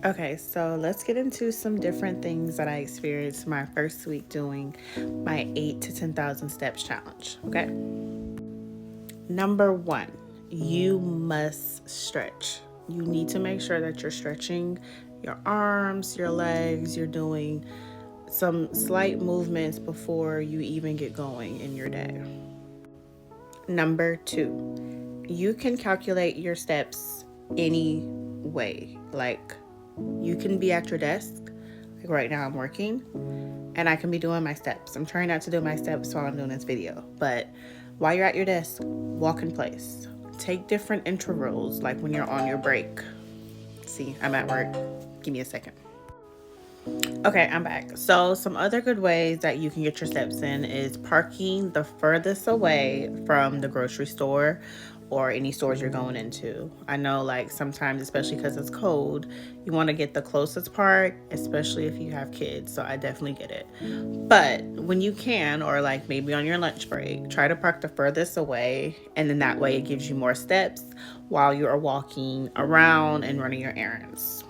Okay, so let's get into some different things that I experienced my first week doing my 8 to 10,000 steps challenge. Okay. Number one, you must stretch. You need to make sure that you're stretching your arms, your legs, you're doing some slight movements before you even get going in your day. Number two, you can calculate your steps any way. Like, you can be at your desk. Like right now, I'm working and I can be doing my steps. I'm trying not to do my steps while I'm doing this video, but while you're at your desk, walk in place. Take different intervals, like when you're on your break. See, I'm at work. Give me a second. Okay, I'm back. So, some other good ways that you can get your steps in is parking the furthest away from the grocery store or any stores you're going into. I know, like, sometimes, especially because it's cold, you want to get the closest park, especially if you have kids. So, I definitely get it. But when you can, or like maybe on your lunch break, try to park the furthest away, and then that way it gives you more steps while you are walking around and running your errands.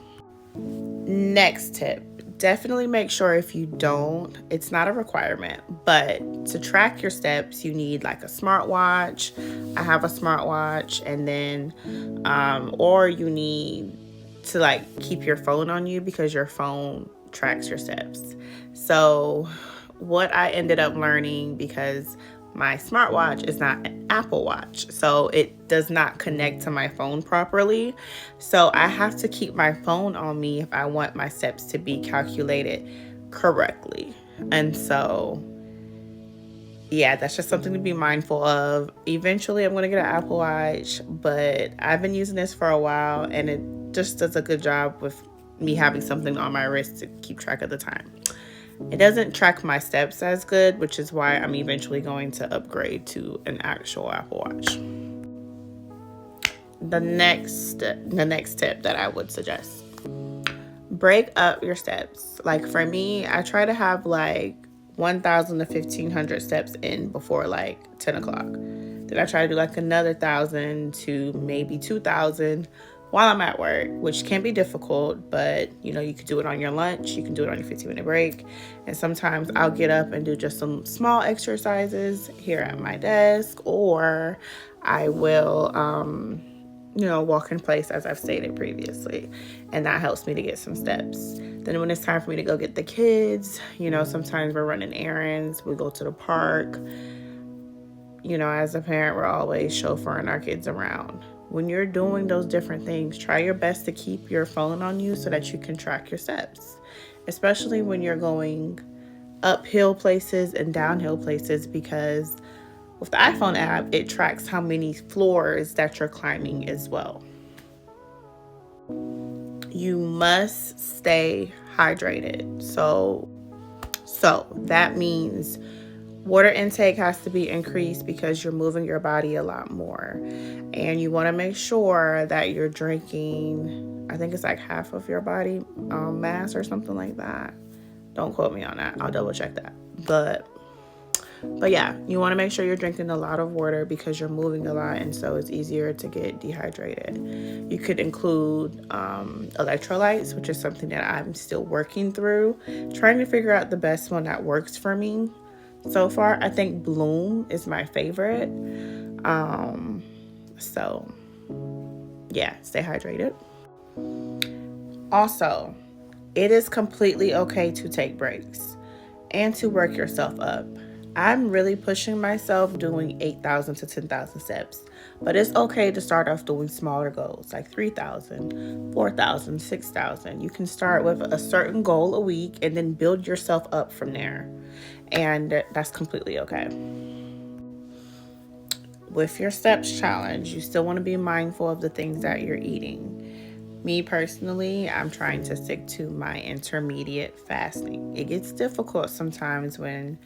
Next tip, definitely make sure if you don't, it's not a requirement, but to track your steps, you need like a smartwatch. I have a smartwatch, and then, or you need to like keep your phone on you because your phone tracks your steps. So, what I ended up learning, because my smartwatch is not an Apple Watch, so it does not connect to my phone properly. So I have to keep my phone on me if I want my steps to be calculated correctly. And so, yeah, that's just something to be mindful of. Eventually, I'm going to get an Apple Watch, but I've been using this for a while and it just does a good job with me having something on my wrist to keep track of the time. It doesn't track my steps as good, which is why I'm eventually going to upgrade to an actual Apple Watch. The next tip that I would suggest: break up your steps. Like for me, I try to have like 1,000 to 1,500 steps in before like 10 o'clock. Then I try to do like another 1,000 to maybe 2,000 while I'm at work, which can be difficult, but you know, you could do it on your lunch, you can do it on your 15-minute break. And sometimes I'll get up and do just some small exercises here at my desk, or I will, walk in place as I've stated previously. And that helps me to get some steps. Then when it's time for me to go get the kids, sometimes we're running errands, we go to the park. As a parent, we're always chauffeuring our kids around. When you're doing those different things, try your best to keep your phone on you so that you can track your steps, especially when you're going uphill places and downhill places, because with the iPhone app, it tracks how many floors that you're climbing as well. You must stay hydrated. So that means water intake has to be increased because you're moving your body a lot more. And you want to make sure that you're drinking, I think it's like half of your body mass or something like that. Don't quote me on that. I'll double check that. But yeah, you want to make sure you're drinking a lot of water because you're moving a lot, and so it's easier to get dehydrated. You could include electrolytes, which is something that I'm still working through, trying to figure out the best one that works for me. So far, I think Bloom is my favorite. So yeah, stay hydrated. Also, it is completely okay to take breaks and to work yourself up. I'm really pushing myself doing 8,000 to 10,000 steps, but it's okay to start off doing smaller goals like 3,000, 4,000, 6,000. You can start with a certain goal a week and then build yourself up from there. And that's completely okay. With your steps challenge, you still want to be mindful of the things that you're eating. Me personally, I'm trying to stick to my intermediate fasting. It gets difficult sometimes when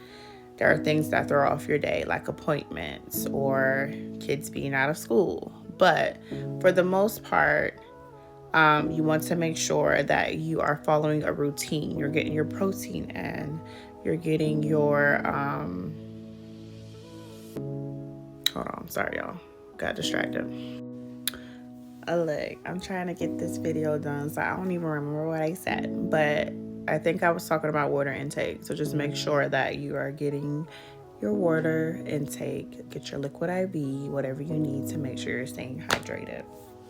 there are things that throw off your day, like appointments or kids being out of school. But for the most part, you want to make sure that you are following a routine. You're getting your protein in, you're getting your, hold on, sorry y'all, got distracted. Look, I'm trying to get this video done, so I don't even remember what I said, but I think I was talking about water intake. So just make sure that you are getting your water intake, get your liquid IV, whatever you need to make sure you're staying hydrated.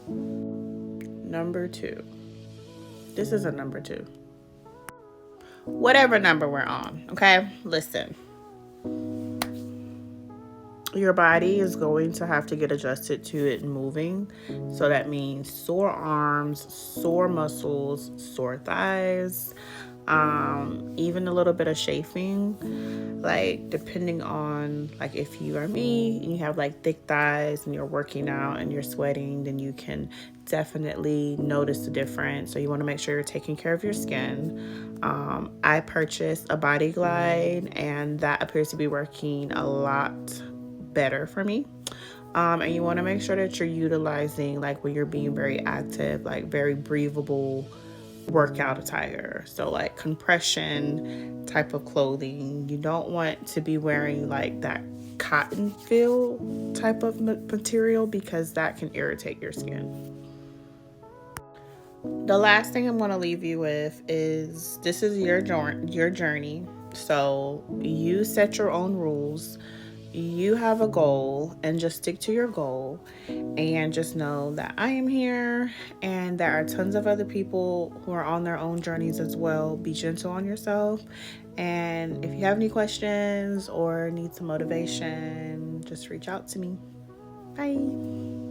Number 2. This is a number 2. Whatever number we're on, okay? Listen. Your body is going to have to get adjusted to it moving. So that means sore arms, sore muscles, sore thighs, even a little bit of chafing. Like depending on, like if you are me and you have like thick thighs and you're working out and you're sweating, then you can definitely notice the difference. So you want to make sure you're taking care of your skin. I purchased a Body Glide, and that appears to be working a lot better for me. And you want to make sure that you're utilizing, like when you're being very active, like very breathable workout attire. So like compression type of clothing. You don't want to be wearing like that cotton feel type of material, because that can irritate your skin. The last thing I'm going to leave you with is, this is your journey. So you set your own rules. You have a goal, and just stick to your goal, and just know that I am here and there are tons of other people who are on their own journeys as well. Be gentle on yourself, and if you have any questions or need some motivation, just reach out to me. Bye.